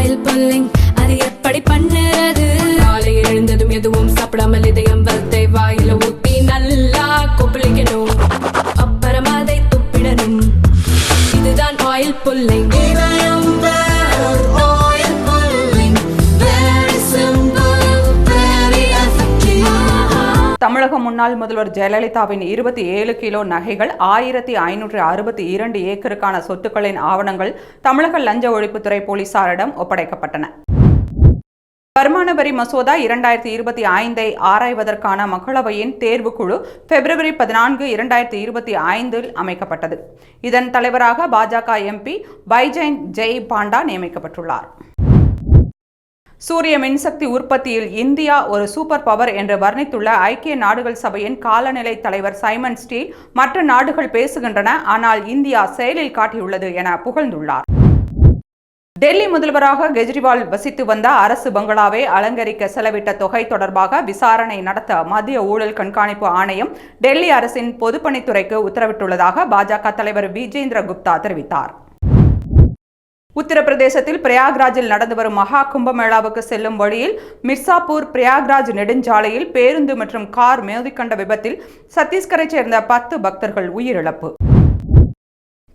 Oil pulling அது எப்படி பண்ணுறது? காலையில் எழுந்ததும் எதுவும் சாப்பிடாமல் இதயம் வளர்த்தை வாயில ஊத்தி நல்லா கொப்பளிக்கணும், அப்புறம் அதை துப்பிடணும். இதுதான் ஆயில் புல்லிங். தமிழக முன்னாள் முதல்வர் ஜெயலலிதாவின் 27 கிலோ நகைகள் 1562 ஏக்கருக்கான சொத்துக்களின் ஆவணங்கள் தமிழக லஞ்ச ஒழிப்புத்துறை போலீசாரிடம் ஒப்படைக்கப்பட்டன. வருமான வரி மசோதா 2025 ஆராய்வதற்கான மக்களவையின் தேர்வுக்குழு பிப்ரவரி 14, 2025 அமைக்கப்பட்டது. இதன் தலைவராக பாஜக எம்பி பைஜெயந்த் ஜெய் பாண்டா நியமிக்கப்பட்டுள்ளார். சூரிய மின்சக்தி உற்பத்தியில் இந்தியா ஒரு சூப்பர் பவர் என்று வர்ணித்துள்ள ஐக்கிய நாடுகள் சபையின் காலநிலை தலைவர் சைமன் ஸ்டீல், மற்ற நாடுகள் பேசுகின்றன, ஆனால் இந்தியா செயலில் காட்டியுள்ளது என புகழ்ந்துள்ளார். டெல்லி முதல்வராக கெஜ்ரிவால் வசித்து வந்த அரசு பங்களாவை அலங்கரிக்க செலவிட்ட தொகை தொடர்பாக விசாரணை நடத்த மத்திய ஊழல் கண்காணிப்பு ஆணையம் டெல்லி அரசின் பொதுப்பணித்துறைக்கு உத்தரவிட்டுள்ளதாக பாஜக தலைவர் விஜேந்திர குப்தா தெரிவித்தார். உத்தரப்பிரதேசத்தில் பிரயாக்ராஜில் நடந்து வரும் மகா கும்பமேளாவுக்கு செல்லும் வழியில் மிர்சாப்பூர் பிரயாக்ராஜ் நெடுஞ்சாலையில் பேருந்து மற்றும் கார் மோதிக்கொண்ட விபத்தில் சத்தீஸ்கரைச் சேர்ந்த 10 பக்தர்கள் உயிரிழப்பு.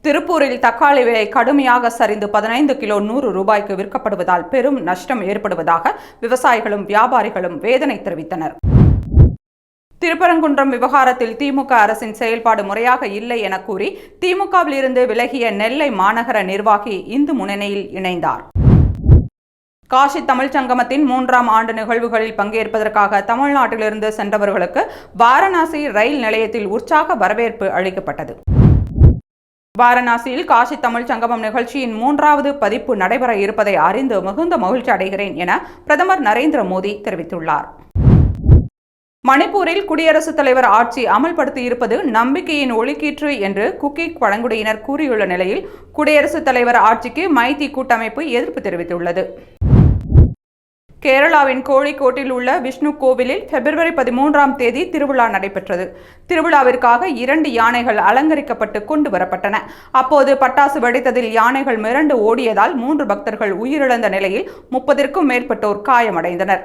திருப்பூரில் தக்காளி விலை கடுமையாக சரிந்து 15 கிலோ 100 ரூபாய்க்கு விற்கப்படுவதால் பெரும் நஷ்டம் ஏற்படுவதாக விவசாயிகளும் வியாபாரிகளும் வேதனை தெரிவித்தனர். திருப்பரங்குன்றம் விவகாரத்தில் திமுக அரசின் செயல்பாடு முறையாக இல்லை என கூறி திமுகவில் இருந்து விலகிய நெல்லை மாநகர நிர்வாகி இந்து முன்னணியில் இணைந்தார். காசி தமிழ் சங்கமத்தின் 3ஆம் ஆண்டு நிகழ்வுகளில் பங்கேற்பதற்காக தமிழ்நாட்டிலிருந்து சென்றவர்களுக்கு வாரணாசி ரயில் நிலையத்தில் உற்சாக வரவேற்பு அளிக்கப்பட்டது. வாரணாசியில் காசி தமிழ் சங்கமம் நிகழ்ச்சியின் 3வது பதிப்பு நடைபெற இருப்பதை அறிந்து மிகுந்த மகிழ்ச்சி அடைகிறேன் என பிரதமர் நரேந்திர மோடி தெரிவித்துள்ளார். மணிப்பூரில் குடியரசுத் தலைவர் ஆட்சி அமல்படுத்தியிருப்பது நம்பிக்கையின் ஒளிக்கீற்று என்று குக்கி பழங்குடியினர் கூறியுள்ள நிலையில் குடியரசுத் தலைவர் ஆட்சிக்கு மைத்தி கூட்டமைப்பு எதிர்ப்பு தெரிவித்துள்ளது. கேரளாவின் கோழிக்கோட்டில் உள்ள விஷ்ணு கோவிலில் பிப்ரவரி 13ஆம் தேதி திருவிழா நடைபெற்றது. திருவிழாவிற்காக 2 யானைகள் அலங்கரிக்கப்பட்டு கொண்டு வரப்பட்டன. அப்போது பட்டாசு வெடித்ததில் யானைகள் மிரண்டு ஓடியதால் 3 பக்தர்கள் உயிரிழந்த நிலையில் 30க்கும் மேற்பட்டோர் காயமடைந்தனர்.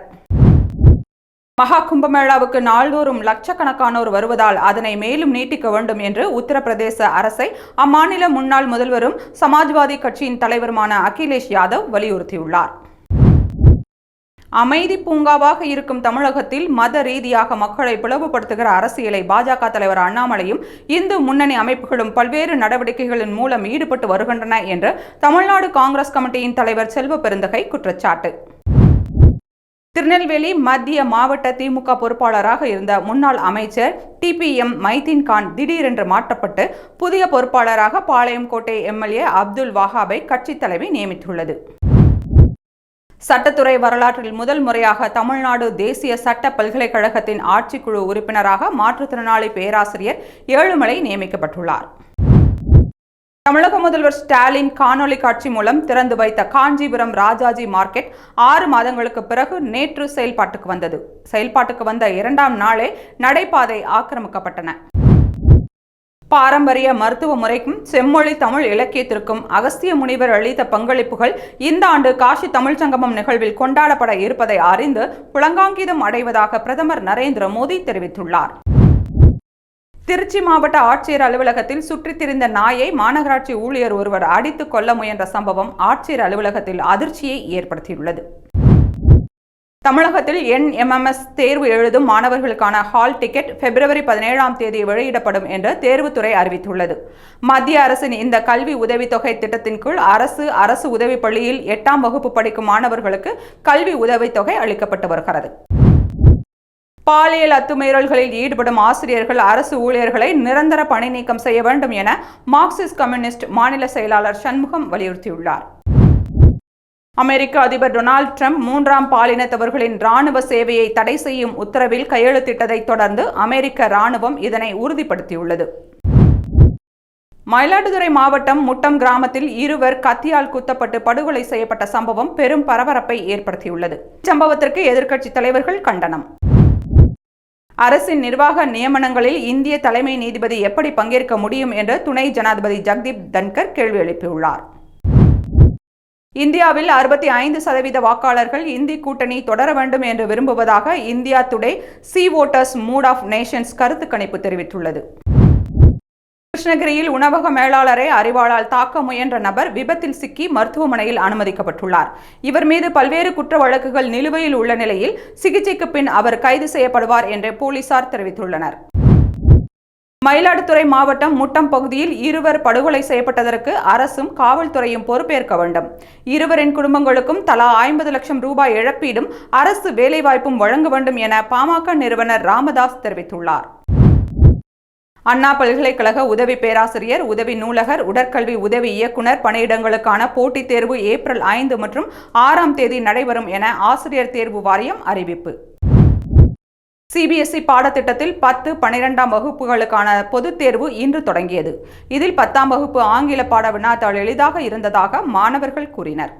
மகா கும்பமேளாவுக்கு நாள்தோறும் லட்சக்கணக்கானோர் வருவதால் அதனை மேலும் நீட்டிக்க வேண்டும் என்று உத்தரப்பிரதேச அரசை அம்மாநில முன்னாள் முதல்வரும் சமாஜ்வாதி கட்சியின் தலைவருமான அகிலேஷ் யாதவ் வலியுறுத்தியுள்ளார். அமைதி பூங்காவாக இருக்கும் தமிழகத்தில் மத ரீதியாக மக்களை பிளவுபடுத்துகிற அரசியலை பாஜக தலைவர் அண்ணாமலையும் இந்து முன்னணி அமைப்புகளும் பல்வேறு நடவடிக்கைகளின் மூலம் ஈடுபட்டு வருகின்றன என்று தமிழ்நாடு காங்கிரஸ் கமிட்டியின் தலைவர் செல்வ பெருந்தகை குற்றச்சாட்டு. திருநெல்வேலி மத்திய மாவட்ட திமுக பொறுப்பாளராக இருந்த முன்னாள் அமைச்சர் TPM மைதீன் கான் திடீரென்று மாற்றப்பட்டு புதிய பொறுப்பாளராக பாளையங்கோட்டை MLA அப்துல் வஹாபை கட்சி தலைவி நியமித்துள்ளது. சட்டத்துறை வரலாற்றில் முதல் முறையாக தமிழ்நாடு தேசிய சட்ட பல்கலைக்கழகத்தின் ஆட்சிக்குழு உறுப்பினராக மாற்றுத்திறனாளி பேராசிரியர் ஏழுமலை நியமிக்கப்பட்டுள்ளார். தமிழக முதல்வர் ஸ்டாலின் காணொலி காட்சி மூலம் திறந்து வைத்த காஞ்சிபுரம் ராஜாஜி மார்க்கெட் 6 மாதங்களுக்கு பிறகு நேற்று செயல்பாட்டுக்கு வந்தது. செயல்பாட்டுக்கு வந்த 2ஆம் நாளே நடைபாதை ஆக்கிரமிக்கப்பட்டன. பாரம்பரிய மருத்துவ முறைக்கும் செம்மொழி தமிழ் இலக்கியத்திற்கும் அகஸ்திய முனிவர் அளித்த பங்களிப்புகள் இந்த ஆண்டு காசி தமிழ் சங்கமம் நிகழ்வில் கொண்டாடப்பட இருப்பதை அறிந்து புலங்காங்கிதம் அடைவதாக பிரதமர் நரேந்திர மோடி தெரிவித்துள்ளார். திருச்சி மாவட்ட ஆட்சியர் அலுவலகத்தில் சுற்றித் திரிந்த நாயை மாநகராட்சி ஊழியர் ஒருவர் அடித்து கொல்ல முயன்ற சம்பவம் ஆட்சியர் அலுவலகத்தில் அதிர்ச்சியை ஏற்படுத்தியுள்ளது. தமிழகத்தில் NMMS தேர்வு எழுதும் மாணவர்களுக்கான ஹால் டிக்கெட் பிப்ரவரி 17ஆம் தேதி வெளியிடப்படும் என்று தேர்வுத்துறை அறிவித்துள்ளது. மத்திய அரசின் இந்த கல்வி உதவித்தொகை திட்டத்தின் கீழ் அரசு உதவி பள்ளியில் 8ஆம் வகுப்பு படிக்கும் மாணவர்களுக்கு கல்வி உதவித்தொகை அளிக்கப்பட்டு வருகிறது. பாலியல் அத்துமீறல்களில் ஈடுபடும் ஆசிரியர்கள் அரசு ஊழியர்களை நிரந்தர பணி நீக்கம் செய்ய வேண்டும் என மார்க்சிஸ்ட் கம்யூனிஸ்ட் மாநில செயலாளர் சண்முகம் வலியுறுத்தியுள்ளார். அமெரிக்க அதிபர் டொனால்ட் ட்ரம்ப் 3ஆம் பாலினத்தவர்களின் இராணுவ சேவையை தடை செய்யும் உத்தரவில் கையெழுத்திட்டதைத் தொடர்ந்து அமெரிக்க இராணுவம் இதனை உறுதிப்படுத்தியுள்ளது. மயிலாடுதுறை மாவட்டம் முட்டம் கிராமத்தில் 2 கத்தியால் குத்தப்பட்டு படுகொலை செய்யப்பட்ட சம்பவம் பெரும் பரபரப்பை ஏற்படுத்தியுள்ளது. சம்பவத்திற்கு எதிர்க்கட்சி தலைவர்கள் கண்டனம். அரசின் நிர்வாக நியமனங்களில் இந்திய தலைமை நீதிபதி எப்படி பங்கேற்க முடியும் என்று துணை ஜனாதிபதி ஜெகதீப் தன்கர் கேள்வி எழுப்பியுள்ளார். இந்தியாவில் 65% வாக்காளர்கள் இந்தி கூட்டணி தொடர வேண்டும் என்று விரும்புவதாக India Today C voters mood of nations கருத்து கணிப்பு தெரிவித்துள்ளது. கிருஷ்ணகிரியில் உணவக மேலாளரை அரிவாளால் தாக்க முயன்ற நபர் விபத்தில் சிக்கி மருத்துவமனையில் அனுமதிக்கப்பட்டுள்ளார். இவர் மீது பல்வேறு குற்ற வழக்குகள் நிலுவையில் உள்ள நிலையில் சிகிச்சைக்கு பின் அவர் கைது செய்யப்படுவார் என்று போலீசார் தெரிவித்துள்ளனர். மயிலாடுதுறை மாவட்டம் முட்டம் பகுதியில் இருவர் படுகொலை செய்யப்பட்டதற்கு அரசும் காவல்துறையும் பொறுப்பேற்க வேண்டும். இருவரின் குடும்பங்களுக்கும் தலா 50 லட்சம் ரூபாய் இழப்பீடும் அரசு வேலைவாய்ப்பும் வழங்க வேண்டும் என பாமக நிறுவனர் ராமதாஸ் தெரிவித்துள்ளார். அண்ணா பல்கலைக்கழக உதவி பேராசிரியர், உதவி நூலகர், உடற்கல்வி உதவி இயக்குனர் பணியிடங்களுக்கான போட்டித் தேர்வு ஏப்ரல் 5 மற்றும் 6ஆம் தேதி நடைபெறும் என ஆசிரியர் தேர்வு வாரியம் அறிவிப்பு. சிபிஎஸ்இ பாடத்திட்டத்தில் 10, 12ஆம் வகுப்புகளுக்கான பொதுத் தேர்வு இன்று தொடங்கியது. இதில் 10ஆம் வகுப்பு ஆங்கில பாட வினாத்தாள் எளிதாக இருந்ததாக மாணவர்கள் கூறினர்.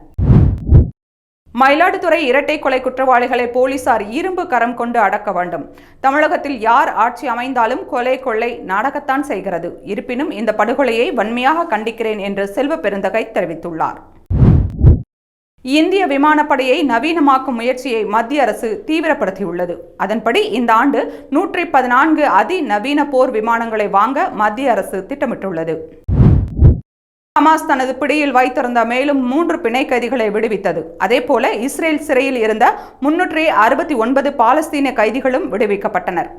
மயிலாடுதுறை இரட்டை கொலை குற்றவாளிகளை போலீசார் இரும்பு கரம் கொண்டு அடக்க வேண்டும். தமிழகத்தில் யார் ஆட்சி அமைந்தாலும் கொலை கொள்ளை நாடகத்தான் செய்கிறது. இருப்பினும் இந்த படுகொலையை வன்மையாக கண்டிக்கிறேன் என்று செல்வ பெருந்தகை தெரிவித்துள்ளார். இந்திய விமானப்படையை நவீனமாக்கும் முயற்சியை மத்திய அரசு தீவிரப்படுத்தியுள்ளது. அதன்படி இந்த ஆண்டு 114 அதிநவீன போர் விமானங்களை வாங்க மத்திய அரசு திட்டமிட்டுள்ளது. ஹமாஸ் தனது பிடியில் வைத்திருந்த மேலும் 3 பிணை கைதிகளை விடுவித்தது. அதேபோல இஸ்ரேல் சிறையில் இருந்த 369 பாலஸ்தீன கைதிகளும் விடுவிக்கப்பட்டனர்.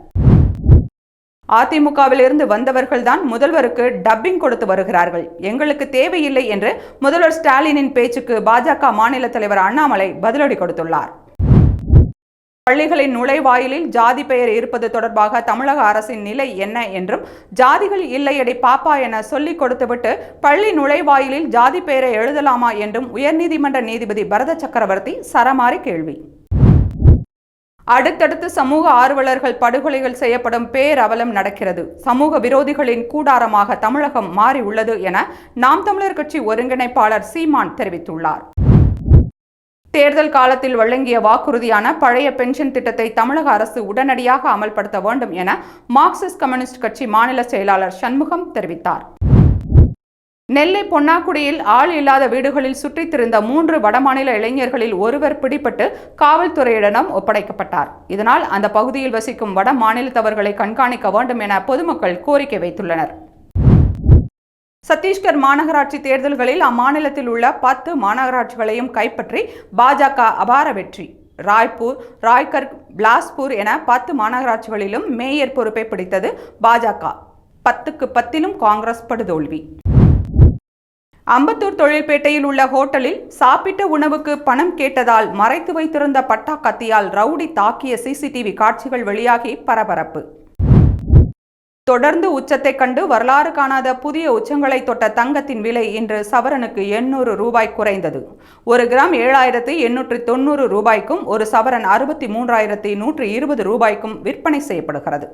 அதிமுகவில் இருந்து வந்தவர்கள்தான் முதல்வருக்கு டப்பிங் கொடுத்து வருகிறார்கள். எங்களுக்கு தேவையில்லை என்று முதல்வர் ஸ்டாலினின் பேச்சுக்கு பாஜக மாநில தலைவர் அண்ணாமலை பதிலடி கொடுத்துள்ளார். பள்ளிகளின் நுழைவாயிலில் ஜாதி பெயர் இருப்பது தொடர்பாக தமிழக அரசின் நிலை என்ன என்றும், ஜாதிகள் இல்லையடி பாப்பா என சொல்லிக் கொடுத்துவிட்டு பள்ளி நுழைவாயிலில் ஜாதி பெயரை எழுதலாமா என்றும் உயர்நீதிமன்ற நீதிபதி பரத சக்கரவர்த்தி சரமாரி கேள்வி. அடுத்தடுத்து சமூக ஆர்வலர்கள் படுகொலைகள் செய்யப்படும் பேரவலம் நடக்கிறது. சமூக விரோதிகளின் கூடாரமாக தமிழகம் மாறி உள்ளது என நாம் தமிழர் கட்சி ஒருங்கிணைப்பாளர் சீமான் தெரிவித்துள்ளார். தேர்தல் காலத்தில் வழங்கிய வாக்குறுதியான பழைய பென்ஷன் திட்டத்தை தமிழக அரசு உடனடியாக அமல்படுத்த வேண்டும் என மார்க்சிஸ்ட் கம்யூனிஸ்ட் கட்சி மாநில செயலாளர் சண்முகம் தெரிவித்தார். நெல்லை பொன்னாக்குடியில் ஆள் இல்லாத வீடுகளில் சுற்றித் திரிந்த 3 வடமாநில இளைஞர்களில் ஒருவர் பிடிபட்டு காவல்துறையிடம் ஒப்படைக்கப்பட்டார். இதனால் அந்த பகுதியில் வசிக்கும் வட மாநிலத்தவர்களை கண்காணிக்க வேண்டும் என பொதுமக்கள் கோரிக்கை வைத்துள்ளனர். சத்தீஸ்கர் மாநகராட்சி தேர்தல்களில் அம்மாநிலத்தில் உள்ள 10 மாநகராட்சிகளையும் கைப்பற்றி பாஜக அபார வெற்றி. ராய்ப்பூர், ராய்கர், பிலாஸ்பூர் என 10 மாநகராட்சிகளிலும் மேயர் பொறுப்பை பிடித்தது பாஜக. 10க்கு 10லும் காங்கிரஸ் படுதோல்வி. அம்பத்தூர் தொழில்பேட்டையில் உள்ள ஹோட்டலில் சாப்பிட்ட உணவுக்கு பணம் கேட்டதால் மறைத்து வைத்திருந்த பட்டா கத்தியால் ரவுடி தாக்கிய சிசிடிவி காட்சிகள் வெளியாகி பரபரப்பு. தொடர்ந்து உச்சத்தை கண்டு வரலாறு காணாத புதிய உச்சங்களை தொட்ட தங்கத்தின் விலை இன்று சவரனுக்கு 800 ரூபாய் குறைந்தது. 1 கிராம் 7,890 ரூபாய்க்கும், ஒரு சவரன் 63,120 ரூபாய்க்கும் விற்பனை செய்யப்படுகிறது.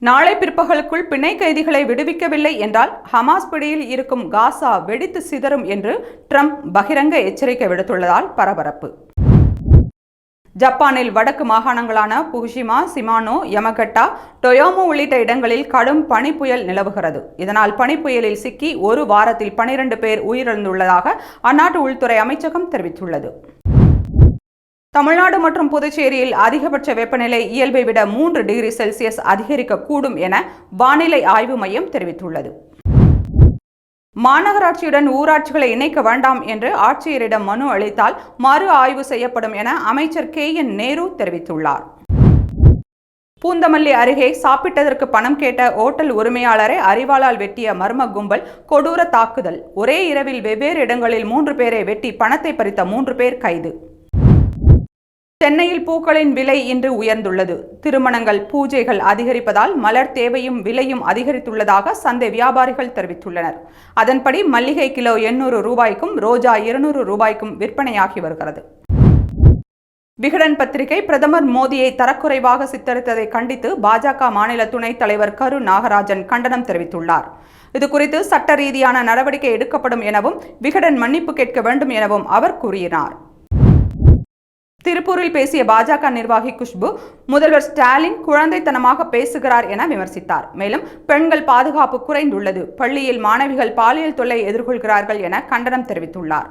நாளை பிற்பகலுக்குள் பிணை கைதிகளை விடுவிக்கவில்லை என்றால் ஹமாஸ் பிடியில் இருக்கும் காசா வெடித்து சிதறும் என்று ட்ரம்ப் பகிரங்க எச்சரிக்கை விடுத்துள்ளதால் பரபரப்பு. ஜப்பானில் வடக்கு மாகாணங்களான புகுஷிமா, சிமானோ, யமகட்டா, டொயோமோ உள்ளிட்ட இடங்களில் கடும் பனிப்புயல் நிலவுகிறது. இதனால் பனிப்புயலில் சிக்கி 1 வாரத்தில் 12 பேர் உயிரிழந்துள்ளதாக அந்நாட்டு உள்துறை அமைச்சகம் தெரிவித்துள்ளது. தமிழ்நாடு மற்றும் புதுச்சேரியில் அதிகபட்ச வெப்பநிலை இயல்பை விட 3 டிகிரி செல்சியஸ் அதிகரிக்கக்கூடும் என வானிலை ஆய்வு மையம் தெரிவித்துள்ளது. மாநகராட்சியுடன் ஊராட்சிகளை இணைக்க வேண்டாம் என்று ஆட்சியரிடம் மனு அளித்தால் மறு ஆய்வு செய்யப்படும் என அமைச்சர் KN நேரு தெரிவித்துள்ளார். பூந்தமல்லி அருகே சாப்பிட்டதற்கு பணம் கேட்ட ஓட்டல் உரிமையாளரை அரிவாளால் வெட்டிய மர்ம கும்பல் கொடூர தாக்குதல். ஒரே இரவில் வெவ்வேறு இடங்களில் 3 பேரை வெட்டி பணத்தை பறித்த 3 பேர் கைது. சென்னையில் பூக்களின் விலை இன்று உயர்ந்துள்ளது. திருமணங்கள், பூஜைகள் அதிகரிப்பதால் மலர் தேவையும் விலையும் அதிகரித்துள்ளதாக சந்தை வியாபாரிகள் தெரிவித்துள்ளனர். அதன்படி மல்லிகை கிலோ 800 ரூபாய்க்கும், ரோஜா 200 ரூபாய்க்கும் விற்பனையாகி வருகிறது. விகடன் பத்திரிகை பிரதமர் மோடியை தரக்குறைவாக சித்தரித்ததை கண்டித்து பாஜக மாநில துணைத் தலைவர் கரு நாகராஜன் கண்டனம் தெரிவித்துள்ளார். இதுகுறித்து சட்ட ரீதியான நடவடிக்கை எடுக்கப்படும் எனவும், விகடன் மன்னிப்பு கேட்க வேண்டும் எனவும் அவர் கூறினார். திருப்பூரில் பேசிய பாஜக நிர்வாகி குஷ்பு, முதல்வர் ஸ்டாலின் குழந்தைத்தனமாக பேசுகிறார் என விமர்சித்தார். மேலும் பெண்கள் பாதுகாப்பு குறைந்துள்ளது, பள்ளியில் மாணவிகள் பாலியல் தொல்லை எதிர்கொள்கிறார்கள் என கண்டனம் தெரிவித்துள்ளார்.